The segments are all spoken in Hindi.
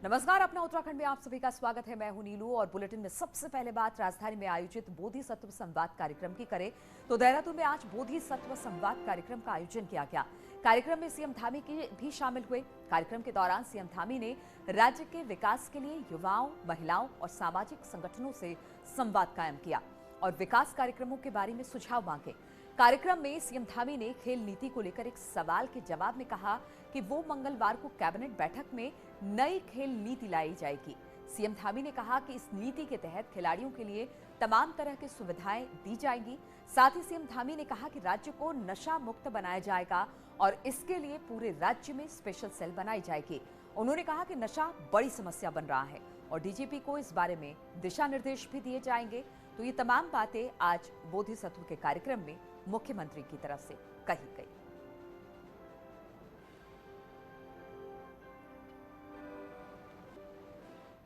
नमस्कार, अपना उत्तराखंड में आप सभी का स्वागत है। मैं हूं नीलू और बुलेटिन में सबसे पहले बात राजधानी में आयोजित बोधिसत्व संवाद कार्यक्रम की करें तो देहरादून में आज बोधिसत्व संवाद कार्यक्रम का आयोजन किया गया। कार्यक्रम में सीएम धामी की भी शामिल हुए। कार्यक्रम के दौरान सीएम धामी ने राज्य के विकास के लिए युवाओं, महिलाओं और सामाजिक संगठनों से संवाद कायम किया और विकास कार्यक्रमों के बारे में सुझाव मांगे। कार्यक्रम में सीएम धामी ने खेल नीति को लेकर एक सवाल के जवाब में कहा कि वो मंगलवार को कैबिनेट बैठक में नई खेल नीति लाई जाएगी। सीएम धामी ने कहा कि इस नीति के तहत खिलाड़ियों के लिए तमाम तरह की सुविधाएं दी जाएंगी। साथ ही सीएम धामी ने कहा कि राज्य को नशा मुक्त बनाया जाएगा और इसके लिए पूरे राज्य में स्पेशल सेल बनाई जाएगी। उन्होंने कहा कि नशा बड़ी समस्या बन रहा है और डीजीपी को इस बारे में दिशा निर्देश भी दिए जाएंगे। तो ये तमाम बातें आज बोधिसत्व के कार्यक्रम में मुख्यमंत्री की तरफ से कही गई।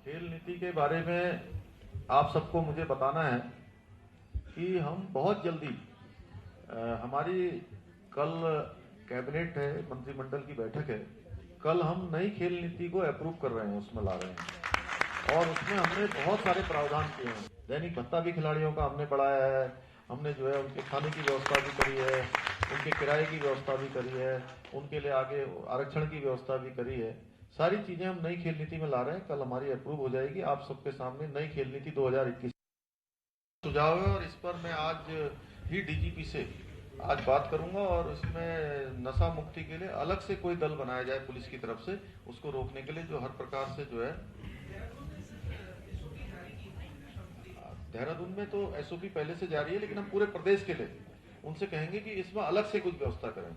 खेल नीति के बारे में आप सबको मुझे बताना है कि हम बहुत जल्दी हमारी कल कैबिनेट है, मंत्रिमंडल की बैठक है, कल हम नई खेल नीति को अप्रूव कर रहे हैं, उसमें ला रहे हैं और उसमें हमने बहुत सारे प्रावधान किए हैं। दैनिक भत्ता भी खिलाड़ियों का हमने बढ़ाया है, हमने जो है उनके खाने की व्यवस्था भी करी है, उनके किराए की व्यवस्था भी करी है, उनके लिए आगे आरक्षण की व्यवस्था भी करी है। सारी चीजें हम नई खेल नीति में ला रहे हैं, कल हमारी अप्रूव हो जाएगी। आप सबके सामने नई खेल नीति 2021 सुझाव है और इस पर मैं आज ही डीजीपी से आज बात करूंगा और इसमें नशा मुक्ति के लिए अलग से कोई दल बनाया जाए पुलिस की तरफ से, उसको रोकने के लिए, जो हर प्रकार से जो है। देहरादून में तो एसओपी पहले से जारी है, लेकिन हम पूरे प्रदेश के लिए उनसे कहेंगे कि इसमें अलग से कुछ व्यवस्था करें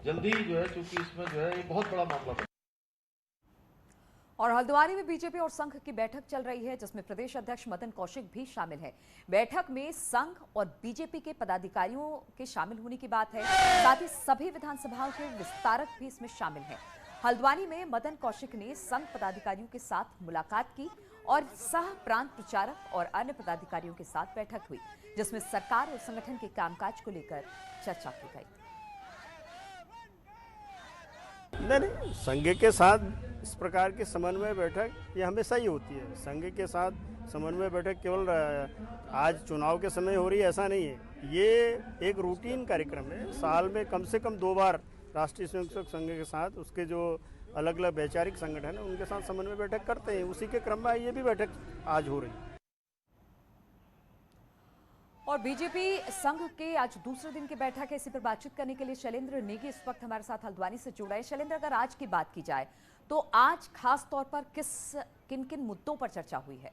जल्दी ही, जो है, क्योंकि इसमें जो है ये बहुत बड़ा मामला है। और हल्द्वानी में बीजेपी और संघ की बैठक चल रही है, जिसमें प्रदेश अध्यक्ष मदन कौशिक भी शामिल है। बैठक में संघ और बीजेपी के पदाधिकारियों के शामिल होने की बात है। साथ ही सभी विधानसभाओं के विस्तारक भी इसमें शामिल हैं। हल्द्वानी में मदन कौशिक ने संघ पदाधिकारियों के साथ मुलाकात की और सह प्रांत प्रचारक और अन्य पदाधिकारियों के साथ बैठक हुई, जिसमें सरकार और संगठन के कामकाज को लेकर चर्चा की गई। नहीं, संघ के साथ इस प्रकार की समन्वय बैठक ये हमेशा ही होती है। संघ के साथ समन्वय बैठक केवल आज चुनाव के समय हो रही है ऐसा नहीं है, ये एक रूटीन कार्यक्रम है। साल में कम से कम 2 बार राष्ट्रीय स्वयंसेवक संघ के साथ उसके जो अलग अलग वैचारिक संगठन है उनके साथ समन्वय बैठक करते हैं। उसी के क्रम में ये भी बैठक आज हो रही है। और बीजेपी संघ के आज दूसरे दिन की बैठक है। इसी पर बातचीत करने के लिए शैलेंद्र नेगी इस वक्त हमारे साथ हल्द्वानी से जुड़ा है। शैलेंद्र, अगर आज की बात की जाए तो आज खास तौर पर किन किन मुद्दों पर चर्चा हुई है?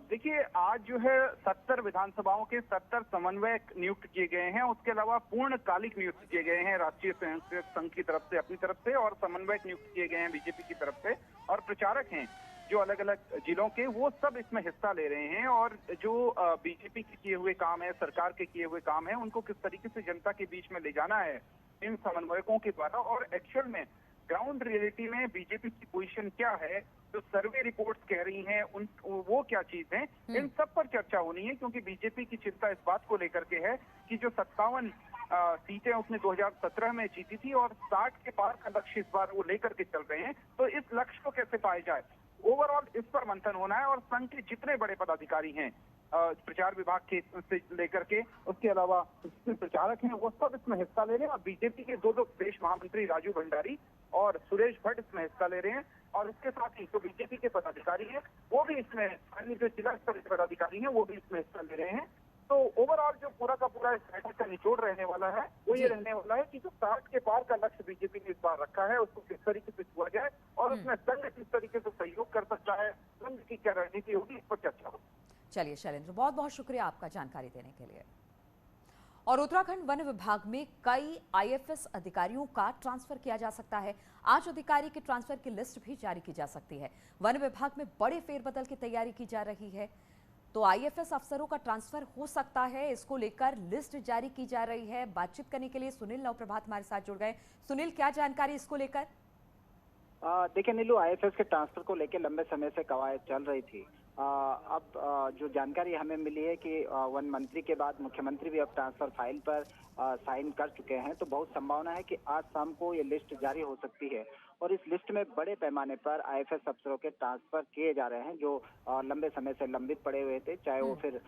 देखिए, आज जो है 70 विधानसभाओं के 70 समन्वयक नियुक्त किए गए हैं। उसके अलावा पूर्णकालिक नियुक्त किए गए हैं राष्ट्रीय स्वयंसेवक संघ की तरफ से, अपनी तरफ से, और समन्वयक नियुक्त किए गए हैं बीजेपी की तरफ से, और प्रचारक हैं जो अलग अलग जिलों के, वो सब इसमें हिस्सा ले रहे हैं। और जो बीजेपी के किए हुए काम है, सरकार के किए हुए काम है, उनको किस तरीके से जनता के बीच में ले जाना है इन समन्वयकों के द्वारा, और एक्चुअल में ग्राउंड रियलिटी में बीजेपी की पोजीशन क्या है, जो सर्वे रिपोर्ट्स कह रही हैं उन वो क्या चीज है, इन सब पर चर्चा होनी है। क्योंकि बीजेपी की चिंता इस बात को लेकर के है कि जो 57 सीटें उसने 2017 में जीती थी और 60 के पार का लक्ष्य इस बार वो लेकर के चल रहे हैं, तो इस लक्ष्य को कैसे पाया जाए, ओवरऑल इस पर मंथन होना है। और संघ के जितने बड़े पदाधिकारी हैं प्रचार विभाग के से लेकर के, उसके अलावा प्रचारक हैं, वो सब इसमें हिस्सा ले रहे हैं। और बीजेपी के 2 प्रदेश महामंत्री राजू भंडारी और सुरेश भट्ट इसमें हिस्सा ले रहे हैं। और इसके साथ ही जो बीजेपी के पदाधिकारी हैं वो भी इसमें, अन्य जो जिला स्तर के पदाधिकारी हैं वो भी इसमें हिस्सा ले रहे हैं। तो ओवरऑल जो पूरा का पूरा इस बैठक का निचोड़ रहने वाला है वो ये रहने वाला है कि जो 60 के पार का लक्ष्य बीजेपी ने इस बार रखा है उसको किस तरीके से छुआ जाए और उसमें संघ किस तरीके से सहयोग कर सकता है, संघ की क्या रणनीति होगी, इस पर चर्चा होगी। चलिए शैलेंद्र, बहुत बहुत शुक्रिया आपका जानकारी देने के लिए। और उत्तराखंड वन विभाग में कई आईएफएस अधिकारियों का ट्रांसफर किया जा सकता है। आज अधिकारी के ट्रांसफर की लिस्ट भी जारी की जा सकती है। वन विभाग में बड़े फेरबदल की तैयारी की जा रही है, तो आईएफएस अफसरों का ट्रांसफर हो सकता है। इसको लेकर लिस्ट जारी की जा रही है। बातचीत करने के लिए सुनील नवप्रभात हमारे साथ जुड़ गए। सुनील, क्या जानकारी इसको लेकर? देखिए नीलू, आईएफएस के ट्रांसफर को लेकर लंबे समय से कवायद चल रही थी अब जो जानकारी हमें मिली है कि वन मंत्री के बाद मुख्यमंत्री भी अब ट्रांसफर फाइल पर साइन कर चुके हैं, तो बहुत संभावना है कि आज शाम को ये लिस्ट जारी हो सकती है और इस लिस्ट में बड़े पैमाने पर आईएफएस अफसरों के ट्रांसफर किए जा रहे हैं जो लंबे समय से लंबित पड़े हुए थे, चाहे वो फिर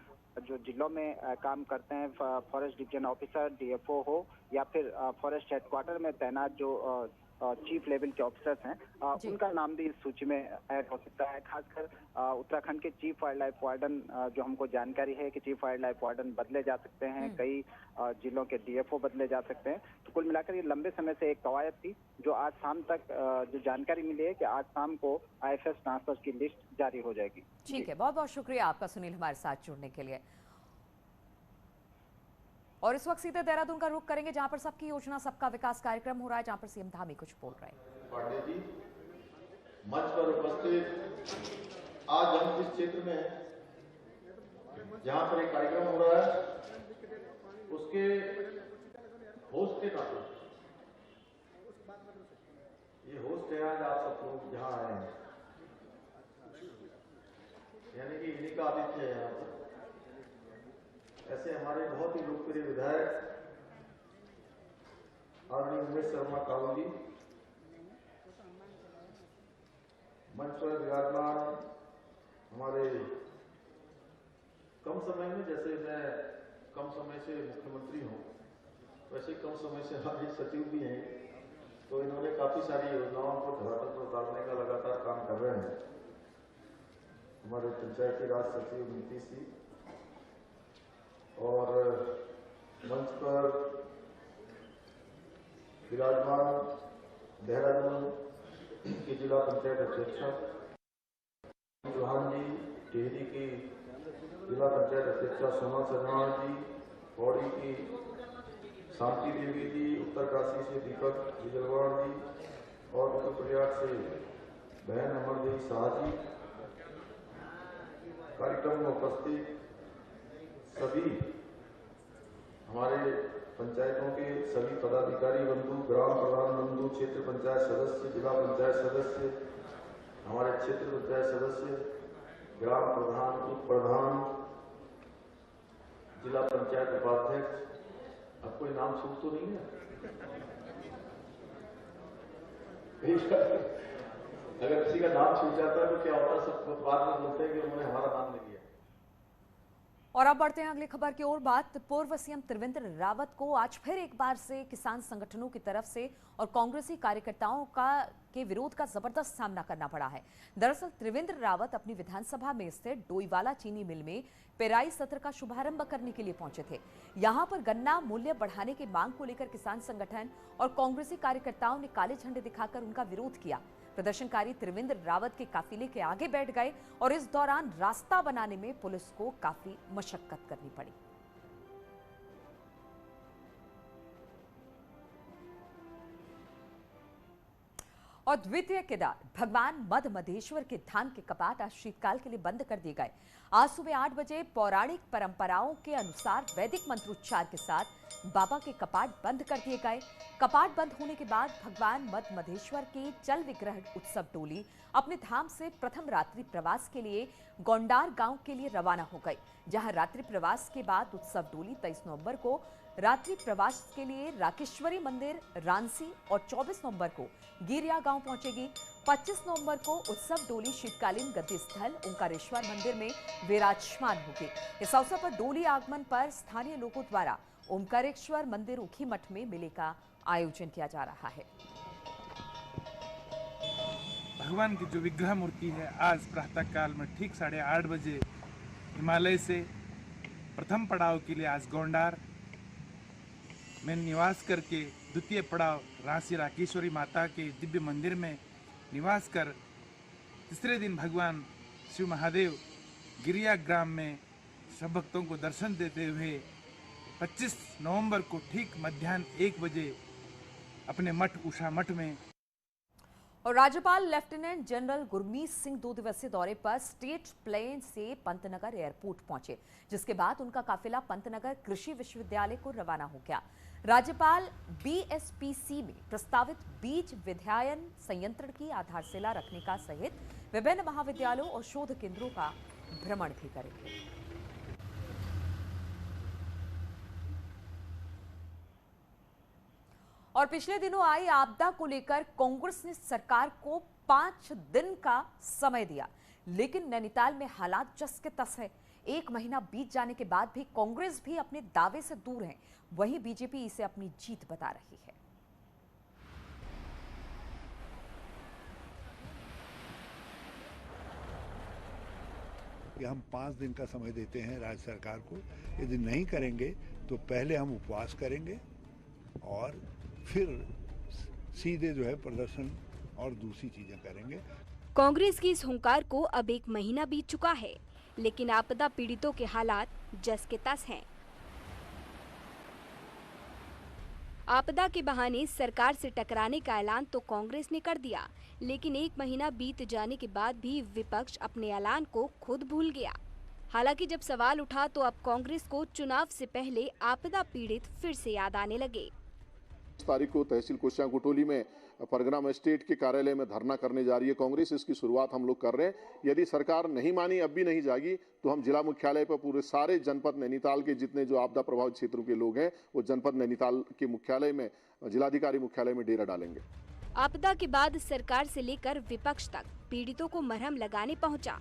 जो जिलों में काम करते हैं फॉरेस्ट डिवीजन ऑफिसर डीएफओ हो या फिर फॉरेस्ट हेडक्वार्टर में तैनात जो चीफ लेवल के ऑफिसर्स हैं, उनका नाम भी इस सूची में ऐड हो सकता है। खासकर उत्तराखंड के चीफ वाइल्ड लाइफ वार्डन, जो हमको जानकारी है कि चीफ वाइल्ड लाइफ वार्डन बदले जा सकते हैं, कई जिलों के डीएफओ बदले जा सकते हैं। तो कुल मिलाकर ये लंबे समय से एक कवायद थी जो आज शाम तक जो जानकारी मिली है कि आज शाम को आईएफएस ट्रांसफर की लिस्ट जारी हो जाएगी। ठीक है, बहुत बहुत शुक्रिया आपका सुनील हमारे साथ जुड़ने के लिए। और इस वक्त सीधे देहरादून का रुख करेंगे जहां पर सबकी योजना सबका विकास कार्यक्रम हो रहा है, जहां पर सीएम धामी कुछ बोल रहे हैं। पांडे जी मंच पर उपस्थित, आज हम जिस क्षेत्र में हैं जहां पर एक कार्यक्रम हो रहा है उसके होस्ट के नाते ये होस्ट है, आज आप सब लोग जहां आए हैं, यानी कि इन्हीं का आतिथ्य है यहाँ पर। ऐसे हमारे बहुत ही लोकप्रिय विधायक आदरणीय उमेश शर्मा कावल जी मंच पर विराजमान, हमारे कम समय में, जैसे मैं कम समय से मुख्यमंत्री हूँ वैसे कम समय से हमारे सचिव भी हैं, तो इन्होंने काफी सारी योजनाओं को धरातल पर उतारने का लगातार काम कर रहे हैं। हमारे पंचायती राज सचिव नीतीश जी और मंच पर विराजमान देहरादून की जिला पंचायत अध्यक्षा चौहान जी, टिहरी की जिला पंचायत अध्यक्षा सोमा चौहान जी, पौड़ी की शांति देवी जी, उत्तरकाशी से दीपक विजयवाड़ जी और उत्तर प्रयाग से बहन अमरदेवी शाह जी, कार्यक्रम में उपस्थित सभी हमारे पंचायतों के सभी पदाधिकारी बंधु, ग्राम प्रधान बंधु, क्षेत्र पंचायत सदस्य, जिला पंचायत सदस्य, हमारे क्षेत्र पंचायत सदस्य, ग्राम प्रधान, उप प्रधान, जिला पंचायत उपाध्यक्ष, अब कोई नाम छूट तो नहीं है? अगर किसी का नाम छूट जाता है तो क्या होता है, सब बाद में बोलते हैं कि उन्होंने हमारा नाम नहीं लिया। और अब बढ़ते हैं अगली खबर की ओर। बात पूर्व सीएम त्रिवेंद्र रावत को आज फिर एक बार से किसान संगठनों की तरफ से और कांग्रेसी कार्यकर्ताओं के विरोध का जबरदस्त सामना करना पड़ा है। दरअसल त्रिवेंद्र रावत अपनी विधानसभा में स्थित डोईवाला चीनी मिल में पेराई सत्र का शुभारंभ करने के लिए पहुंचे थे। यहां पर गन्ना मूल्य बढ़ाने की मांग को लेकर किसान संगठन और कांग्रेसी कार्यकर्ताओं ने काले झंडे दिखाकर उनका विरोध किया। प्रदर्शनकारी त्रिवेंद्र रावत के काफिले के आगे बैठ गए और इस दौरान रास्ता बनाने में पुलिस को काफी मशक्कत करनी पड़ी। और द्वितीय केदार भगवान मद मधेश्वर के धाम के कपाट आज शीतकाल के लिए बंद कर दिए गए। आज सुबह 8 बजे पौराणिक परंपराओं के अनुसार वैदिक मंत्रोच्चार के साथ बाबा के कपाट बंद कर दिए गए। कपाट बंद होने के बाद भगवान मद मधेश्वर की चल विग्रह उत्सव टोली अपने धाम से प्रथम रात्रि प्रवास के लिए गोंडार गांव के लिए रवाना हो गई, जहां रात्रि प्रवास के बाद उत्सव टोली 23 नवंबर को रात्रि प्रवास के लिए राकेश्वरी मंदिर रांसी और 24 नवंबर को गिरिया गांव पहुंचेगी। 25 नवंबर को उत्सव डोली शीतकालीन गद्दी स्थल ओंकारेश्वर मंदिर में विराजमान होगी। इस अवसर पर डोली आगमन पर स्थानीय लोगों द्वारा ओंकारेश्वर मंदिर ऊखी मठ में मेले का आयोजन किया जा रहा है। भगवान की जो विग्रह मूर्ति है आज प्रातः काल में ठीक 8:30 बजे हिमालय से प्रथम पड़ाव के लिए आज गोंडार में निवास करके द्वितीय पड़ाव रांसी राकेश्वरी माता के दिव्य मंदिर में निवास कर तीसरे दिन भगवान शिव महादेव गिरिया ग्राम में सब भक्तों को दर्शन देते हुए 25 नवंबर को ठीक मध्याह्न 1 बजे अपने मठ उषा मठ में। और राज्यपाल लेफ्टिनेंट जनरल गुरमीत सिंह 2 दिवसीय दौरे पर स्टेट प्लेन से पंतनगर एयरपोर्ट पहुंचे, जिसके बाद उनका काफिला पंतनगर कृषि विश्वविद्यालय को रवाना हो गया। राज्यपाल बीएसपीसी में प्रस्तावित बीज विधायन संयंत्र की आधारशिला रखने का सहित विभिन्न महाविद्यालयों और शोध केंद्रों का भ्रमण भी करेंगे। और पिछले दिनों आई आपदा को लेकर कांग्रेस ने सरकार को 5 दिन का समय दिया, लेकिन नैनीताल में हालात जस के तस है। 1 महीना बीत जाने के बाद भी कांग्रेस भी अपने दावे से दूर है, वहीं बीजेपी इसे अपनी जीत बता रही है। कि हम 5 दिन का समय देते हैं राज्य सरकार को। यदि नहीं करेंगे तो पहले हम उपवास करेंगे और फिर सीधे जो है प्रदर्शन और दूसरी चीजें करेंगे। कांग्रेस की इस हुंकार को अब 1 महीना बीत चुका है, लेकिन आपदा पीड़ितों के हालात जस के तस हैं। आपदा के बहाने सरकार से टकराने का ऐलान तो कांग्रेस ने कर दिया, लेकिन 1 महीना बीत जाने के बाद भी विपक्ष अपने ऐलान को खुद भूल गया। हालांकि जब सवाल उठा तो अब कांग्रेस को चुनाव से पहले आपदा पीड़ित फिर से याद आने लगे। इस तारीख को तहसील कुशियां कुटोली में परगना मजिस्ट्रेट के कार्यालय में धरना करने जा रही है कांग्रेस। इसकी शुरुआत हम लोग कर रहे हैं। यदि सरकार नहीं मानी, अब भी नहीं जागी, तो हम जिला मुख्यालय पर पूरे सारे जनपद नैनीताल के जितने जो आपदा प्रभावित क्षेत्रों के लोग हैं वो जनपद नैनीताल के मुख्यालय में, जिलाधिकारी मुख्यालय में डेरा डालेंगे। आपदा के बाद सरकार से लेकर विपक्ष तक पीड़ितों को मरहम लगाने पहुंचा,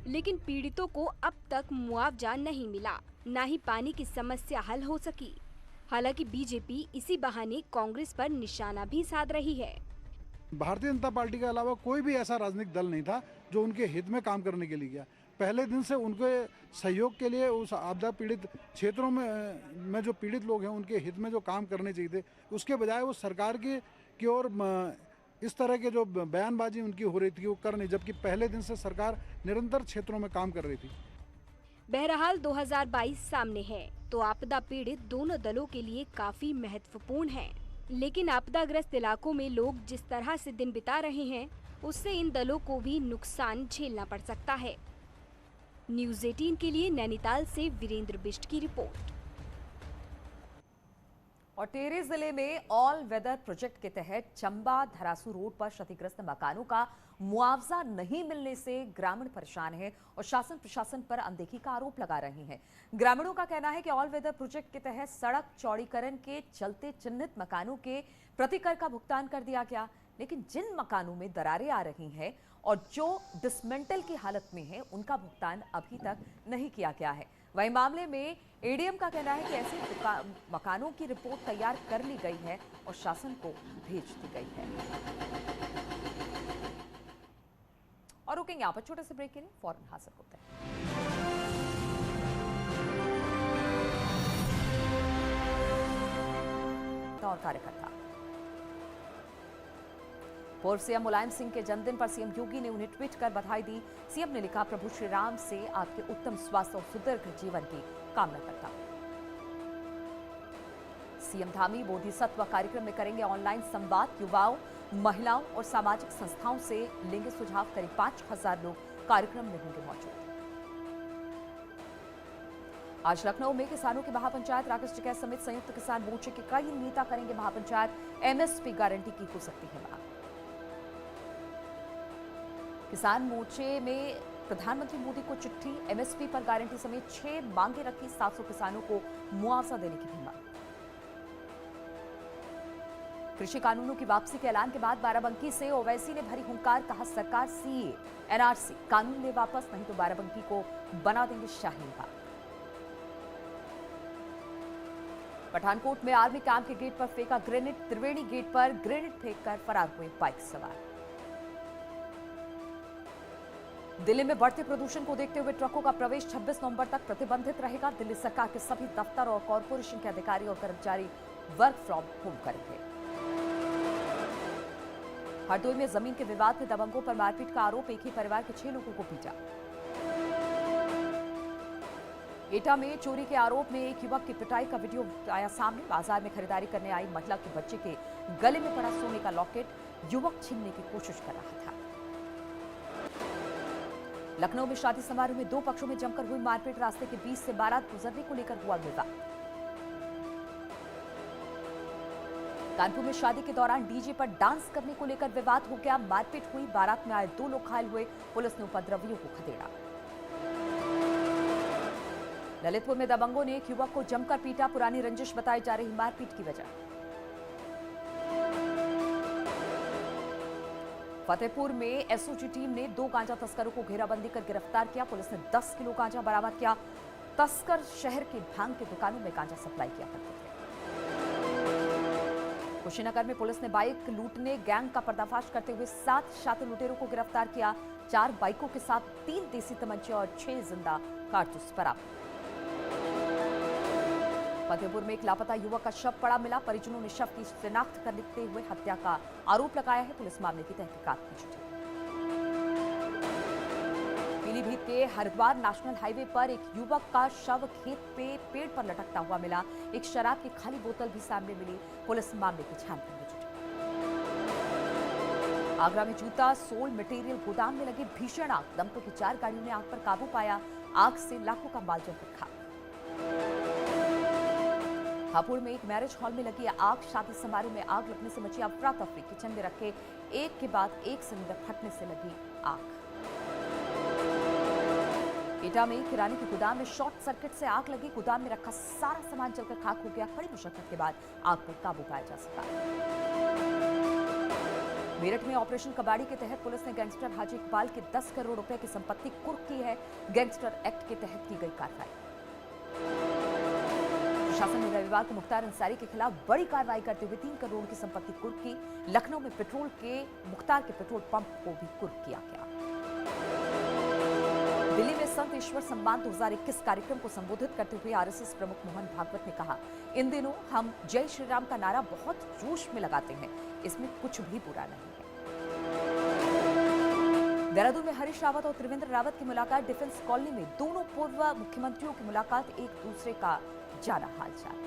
लेकिन पीड़ितों को अब तक मुआवजा नहीं मिला, न ही पानी की समस्या हल हो सकी। हालांकि बीजेपी इसी बहाने कांग्रेस पर निशाना भी साध रही है। भारतीय जनता पार्टी के अलावा कोई भी ऐसा राजनीतिक दल नहीं था जो उनके हित में काम करने के लिए गया। पहले दिन से उनके सहयोग के लिए उस आपदा पीड़ित क्षेत्रों में जो पीड़ित लोग हैं उनके हित में जो काम करने चाहिए थे, उसके बजाय वो सरकार की ओर इस तरह के जो बयानबाजी उनकी हो रही थी वो कर नहीं, जबकि पहले दिन से सरकार निरंतर क्षेत्रों में काम कर रही थी। बहरहाल 2022 सामने है तो आपदा पीड़ित दोनों दलों के लिए काफी महत्वपूर्ण है, लेकिन आपदाग्रस्त इलाकों में लोग जिस तरह से दिन बिता रहे हैं उससे इन दलों को भी नुकसान झेलना पड़ सकता है। न्यूज़ 18 के लिए नैनीताल से वीरेंद्र बिष्ट की रिपोर्ट। और टिहरी जिले में ऑल वेदर प्रोजेक्ट के तहत चंबा धरासू रोड पर क्षतिग्रस्त मकानों का मुआवजा नहीं मिलने से ग्रामीण परेशान है और शासन प्रशासन पर अनदेखी का आरोप लगा रहे हैं। ग्रामीणों का कहना है कि ऑल वेदर प्रोजेक्ट के तहत सड़क चौड़ीकरण के चलते चिन्हित मकानों के प्रतिकर का भुगतान कर दिया गया, लेकिन जिन मकानों में दरारें आ रही हैं और जो डिसमेंटल की हालत में है उनका भुगतान अभी तक नहीं किया गया है। वहीं मामले में एडीएम का कहना है कि ऐसे मकानों की रिपोर्ट तैयार कर ली गई है और शासन को भेज दी गई है। और रुकेंगे यहाँ पर छोटे से ब्रेक के लिए, फौरन हाजिर होते हैं। और कार्यकर्ता पूर्व सीएम मुलायम सिंह के जन्मदिन पर सीएम योगी ने उन्हें ट्वीट कर बधाई दी। सीएम ने लिखा, प्रभु श्री राम से आपके उत्तम स्वास्थ्य और सुदीर्घ जीवन की कामना करता हूं। सीएम धामी बोधिसत्व कार्यक्रम में करेंगे ऑनलाइन संवाद। युवाओं, महिलाओं और सामाजिक संस्थाओं से लेंगे सुझाव। करीब 5000 लोग कार्यक्रम में होंगे मौजूद। आज लखनऊ में किसानों की महापंचायत। राकेश टिकैत समेत संयुक्त किसान मोर्चे के कई नेता करेंगे महापंचायत। एमएसपी गारंटी की हो सकती है मांग। किसान मोर्चे में प्रधानमंत्री मोदी को चिट्ठी। एमएसपी पर गारंटी समेत 6 मांगे रखी। 700 किसानों को मुआवजा देने की भी मांग। कृषि कानूनों की वापसी के ऐलान के बाद बाराबंकी से ओवैसी ने भरी हुंकार। कहा, सरकार सीए एनआरसी कानून ले वापस, नहीं तो बाराबंकी को बना देंगे शाहीन बाग। पठानकोट में आर्मी कैंप के गेट पर फेंका ग्रेनेड। त्रिवेणी गेट पर ग्रेनेड फेंककर फरार हुए बाइक सवार। दिल्ली में बढ़ते प्रदूषण को देखते हुए ट्रकों का प्रवेश 26 नवंबर तक प्रतिबंधित रहेगा। दिल्ली सरकार के सभी दफ्तर और कॉरपोरेशन के अधिकारी और कर्मचारी वर्क फ्रॉम होम करेंगे। हरदोई में जमीन के विवाद में दबंगों पर मारपीट का आरोप। एक ही परिवार के 6 लोगों को पीटा। एटा में चोरी के आरोप में एक युवक की पिटाई का वीडियो आया सामने। बाजार में खरीदारी करने आई महिला के बच्चे के गले में पड़ा सोने का लॉकेट युवक छीनने की कोशिश कर रहा था। लखनऊ में शादी समारोह में 2 पक्षों में जमकर हुई मारपीट। रास्ते के बीच से बारात गुजरने को लेकर हुआ विवाद। कानपुर में शादी के दौरान डीजे पर डांस करने को लेकर विवाद हो गया। मारपीट हुई। बारात में आए 2 लोग घायल हुए। पुलिस ने उपद्रवियों को खदेड़ा। ललितपुर में दबंगों ने एक युवक को जमकर पीटा, पुरानी रंजिश बताई जा रही मारपीट की वजह। फतेहपुर में एसओजी टीम ने 2 गांजा तस्करों को घेराबंदी कर गिरफ्तार किया। पुलिस ने 10 किलो गांजा बरामद किया। तस्कर शहर के भांग के दुकानों में गांजा सप्लाई किया करते थे। कुशीनगर में पुलिस ने बाइक लूटने गैंग का पर्दाफाश करते हुए 7 शातिर लुटेरों को गिरफ्तार किया। 4 बाइकों के साथ 3 देसी तमंचे और 6 जिंदा कारतूस बरामद। फतेहपुर में एक लापता युवक का शव पड़ा मिला। परिजनों ने शव की शिनाख्त करते हुए हत्या का आरोप लगाया है। पुलिस मामले की तहकीकात में जुटी। पीलीभीत के हरिद्वार नेशनल हाईवे पर एक युवक का शव खेत पे पेड़ पर लटकता हुआ मिला। एक शराब की खाली बोतल भी सामने मिली। पुलिस मामले की छानबीन में जुटी। आगरा में जूता सोल मटेरियल गोदाम में लगी भीषण आग। दमकल की 4 गाड़ियों ने आग पर काबू पाया। आग से लाखों का माल जलकर खाक। हापुड़ में एक मैरिज हॉल में लगी आग। शादी समारोह में आग लगने से मची अफरा तफरी। किचन में रखे एक के बाद एक सिलेंडर फटने से लगी आग। एटा में किराने के गोदाम में शॉर्ट सर्किट से आग लगी। गोदाम में रखा सारा सामान जलकर खाक हो गया। कड़ी मुशक्कत के बाद आग पर काबू पाया जा सका। मेरठ में ऑपरेशन कबाड़ी के तहत पुलिस ने गैंगस्टर हाजी इकबाल के 10 करोड़ रुपए की संपत्ति कुर्क की है। गैंगस्टर एक्ट के तहत की गई कार्रवाई। प्रशासन ने रविवार को मुख्तार अंसारी के खिलाफ बड़ी कार्रवाई करते हुए 3 करोड़ की संपत्ति कुर्क की। लखनऊ में पेट्रोल के मुख्तार के पेट्रोल पंप को भी कुर्क किया गया। दिल्ली में संत ईश्वर सम्मान 2021 कार्यक्रम को संबोधित करते हुए आरएसएस प्रमुख मोहन भागवत ने कहा, इन दिनों हम जय श्री राम का नारा बहुत जोश में लगाते हैं। इसमें कुछ भी बुरा नहीं है। देहरादून में हरीश रावत और त्रिवेंद्र रावत की मुलाकात। डिफेंस कॉलोनी में दोनों पूर्व मुख्यमंत्रियों की मुलाकात। एक दूसरे का जाना हालचाल।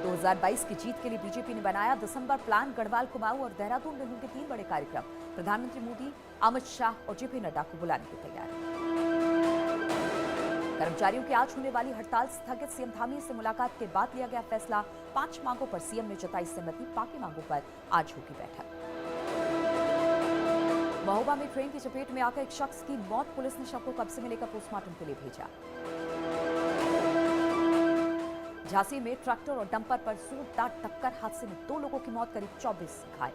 2022 की जीत के लिए बीजेपी ने बनाया दिसंबर प्लान। गढ़वाल, कुमाऊं और देहरादून में होंगे 3 बड़े कार्यक्रम। प्रधानमंत्री मोदी, अमित शाह और जेपी नड्डा को बुलाने की तैयारी। कर्मचारियों की आज होने वाली हड़ताल स्थगित। सीएम धामी से मुलाकात के बाद लिया गया फैसला। 5 मांगों पर सीएम ने जताई सहमति। बाकी मांगों पर आज होगी बैठक। महोबा में ट्रेन की चपेट में आकर एक शख्स की मौत। पुलिस ने शव को कब्जे में लेकर पोस्टमार्टम के लिए भेजा। झांसी में ट्रैक्टर और डंपर पर जोरदार टक्कर। हादसे में 2 लोगों की मौत, करीब 24 घायल।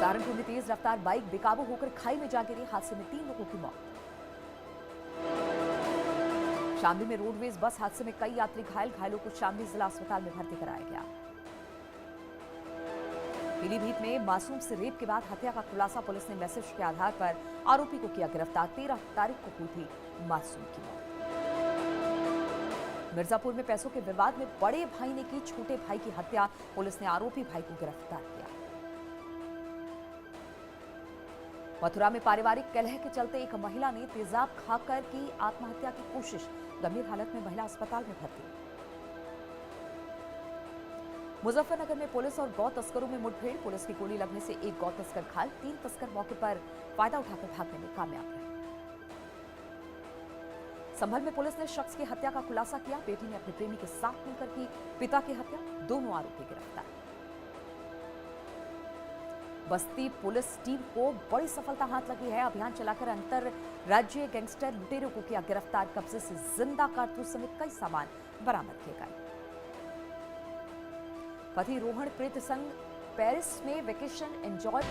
सहारनपुर में तेज रफ्तार बाइक बेकाबू होकर खाई में जा गिरी। हादसे में 3 लोगों की मौत। शामली में रोडवेज बस हादसे में कई यात्री घायल। घायलों को शामली जिला अस्पताल में भर्ती कराया गया। पीलीभीत में मासूम से रेप के बाद हत्या का खुलासा। पुलिस ने मैसेज के आधार पर आरोपी को किया गिरफ्तार। 13 तारीख को हुई थी मासूम की मौत। मिर्जापुर में पैसों के विवाद में बड़े भाई ने की छोटे भाई की हत्या। पुलिस ने आरोपी भाई को गिरफ्तार किया। मथुरा में पारिवारिक कलह के चलते एक महिला ने तेजाब खाकर की आत्महत्या की कोशिश। गंभीर हालत में महिला अस्पताल में भर्ती। मुजफ्फरनगर में पुलिस और गौ तस्करों में मुठभेड़। पुलिस की गोली लगने से एक गौ तस्कर घायल। 3 तस्कर मौके पर फायदा उठाकर भागने में कामयाब रहे। संभल में पुलिस ने शख्स की हत्या का खुलासा किया। बेटी ने अपने प्रेमी के साथ मिलकर की पिता की हत्या। दोनों आरोपी गिरफ्तार। बस्ती पुलिस टीम को बड़ी सफलता हाथ लगी है। अभियान चलाकर अंतर राज्य गैंगस्टर लुटेरों को किया गिरफ्तार। कब्जे से जिंदा कारतूस समेत कई सामान बरामद किए गए। पति रोहन प्रीत संग पेरिस में वेकेशन एंजॉय।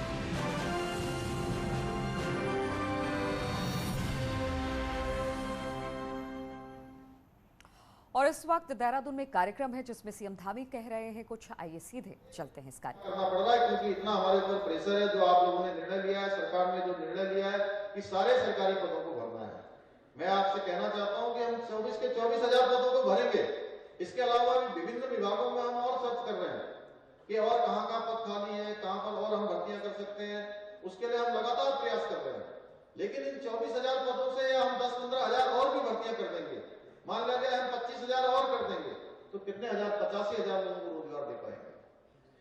और इस वक्त देहरादून में कार्यक्रम है जिसमें सीएम धामी कह रहे हैं कुछ। आइए सीधे चलते हैं इस कार्यक्रम करना पड़ रहा है, क्योंकि इतना हमारे ऊपर प्रेशर है। जो आप लोगों ने निर्णय लिया है, सरकार ने जो निर्णय लिया है कि सारे सरकारी पदों को भरना है। मैं आपसे कहना चाहता हूं कि हम 24 के 24,000 पदों को भरेंगे। इसके अलावा भी विभिन्न विभागों में हम और सर्च कर रहे हैं कि और कहां पद खाली है, कहां पर और हम भर्तियां कर सकते हैं। उसके लिए हम लगातार प्रयास कर रहे हैं। लेकिन इन 24,000 पदों से हम 10-15,000 और भी भर्तियां कर देंगे। मान लीजिए हम 25,000 और कर देंगे तो कितने हजार, 85,000 लोगों को रोजगार दे पाएंगे।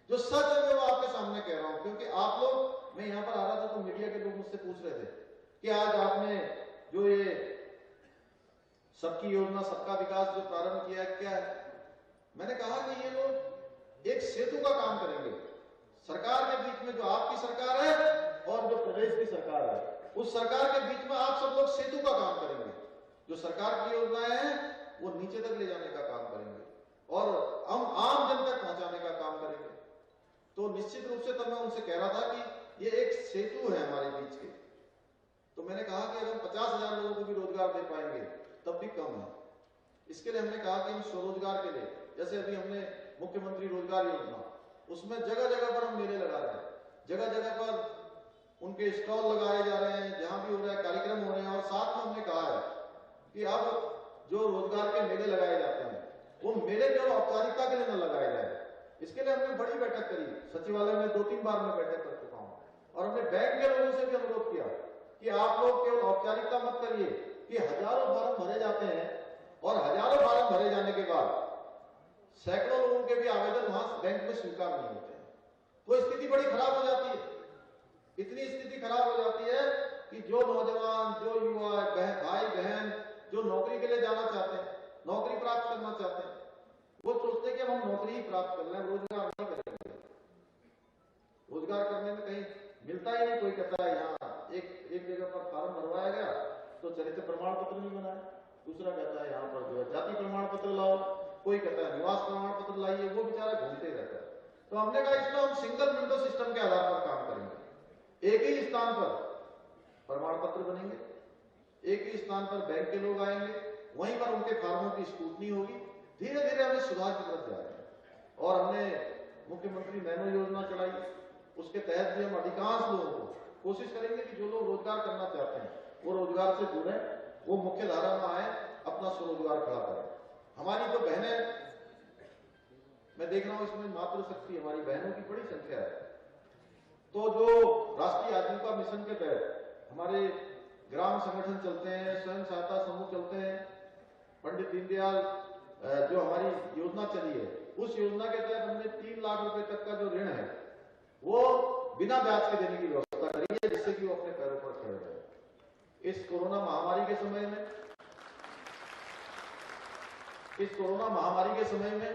जो सच है मैं वो आपके सामने कह रहा हूं, क्योंकि आप लोग, मैं यहां पर आ रहा था तो मीडिया के लोग मुझसे पूछ रहे थे कि आज आपने जो ये सबकी योजना सबका विकास जो प्रारंभ किया है क्या है। मैंने कहा कि ये लोग एक सेतु का काम करेंगे सरकार के बीच में, जो आपकी सरकार है और जो प्रदेश की सरकार है। उस सरकार के बीच में आप सब लोग सेतु का काम करेंगे। जो सरकार की योजनाएं हैं वो नीचे तक ले जाने का काम करेंगे और हम आम जन तक पहुंचाने का काम करेंगे। तो निश्चित रूप से तब मैं उनसे कह रहा था कि ये एक सेतु है हमारे बीच के। तो मैंने कहा कि अगर 50,000 लोगों को भी रोजगार दे पाएंगे तब भी कम है। इसके लिए हमने कहा कि हम स्वरोजगार के लिए, जैसे अभी हमने मुख्यमंत्री रोजगार योजना, उसमें जगह जगह पर हम मेले लगा रहे हैं, जगह जगह पर उनके स्टॉल लगाए जा रहे हैं, जहां भी हो रहा है कार्यक्रम हो रहे हैं। और साथ में हमने कहा है कि अब जो रोजगार के मेले लगाए जाते हैं वो मेले केवल औपचारिकता के लिए न लगाए जाए। इसके लिए हमने बड़ी बैठक करी, सचिवालय में 2-3 बार मैं बैठक कर चुका हूं और हमने बैंक के लोगों से भी अनुरोध किया कि आप लोग केवल औपचारिकता मत करिए कि हजारों फार्म भरे जाते हैं और हजारों फार्म भरे जाने के बाद सैकड़ों लोगों के भी आवेदन वहां बैंक में स्वीकार नहीं होते हैं। तो स्थिति बड़ी खराब हो जाती है। इतनी स्थिति खराब हो जाती है कि जो नौजवान, जो युवा भाई बहन जो नौकरी के लिए जाना चाहते हैं, नौकरी प्राप्त करना चाहते हैं, वो सोचते हैं कि हम नौकरी ही प्राप्त कर लें, रोजगार नहीं करेंगे। रोजगार करने में कहीं मिलता ही नहीं। कोई कहता है यहाँ एक जगह पर फार्म भरवाया गया तो चरित्र प्रमाण पत्र नहीं बनाया, दूसरा कहता है यहाँ पर जो है जाति प्रमाण पत्र लाओ, कोई कहता है निवास प्रमाण पत्र लाइए, वो बेचारा घूमते रहता है। तो हमने कहा इसमें हम सिंगल विंडो सिस्टम के आधार पर काम करेंगे। एक ही स्थान पर प्रमाण पत्र बनेंगे, एक ही स्थान पर बैंक के लोग आएंगे, वहीं पर उनके फार्मों की स्क्रूटनी होगी। धीरे धीरे हमें सुधार की तरफ जा रहे हैं और हमने मुख्यमंत्री नैनो योजना चलाई। उसके तहत भी हम अधिकांश लोगों को कोशिश करेंगे कि जो लोग रोजगार करना चाहते हैं वो रोजगार से जुड़े, वो मुख्य धारा में आए, अपना स्वरोजगार खड़ा करें। हमारी जो बहनें, मैं देख रहा हूं इसमें मातृशक्ति हमारी बहनों की बड़ी संख्या है। तो जो राष्ट्रीय आजीविका मिशन के तहत हमारे ग्राम संगठन चलते हैं, स्वयं सहायता समूह चलते हैं, पंडित दीनदयाल जो हमारी योजना चली है, उस योजना के तहत हमने 3 लाख रुपए तक का जो ऋण है वो बिना ब्याज के देने की व्यवस्था करी है, जिससे कि वो अपने पैरों पर खड़े रहे। इस कोरोना महामारी के समय में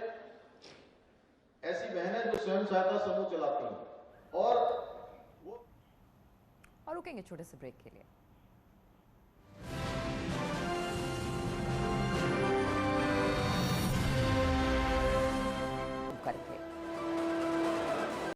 ऐसी बहनें जो स्वयं सहायता समूह चलाती हैं और रुकेंगे छोटे से ब्रेक के लिए।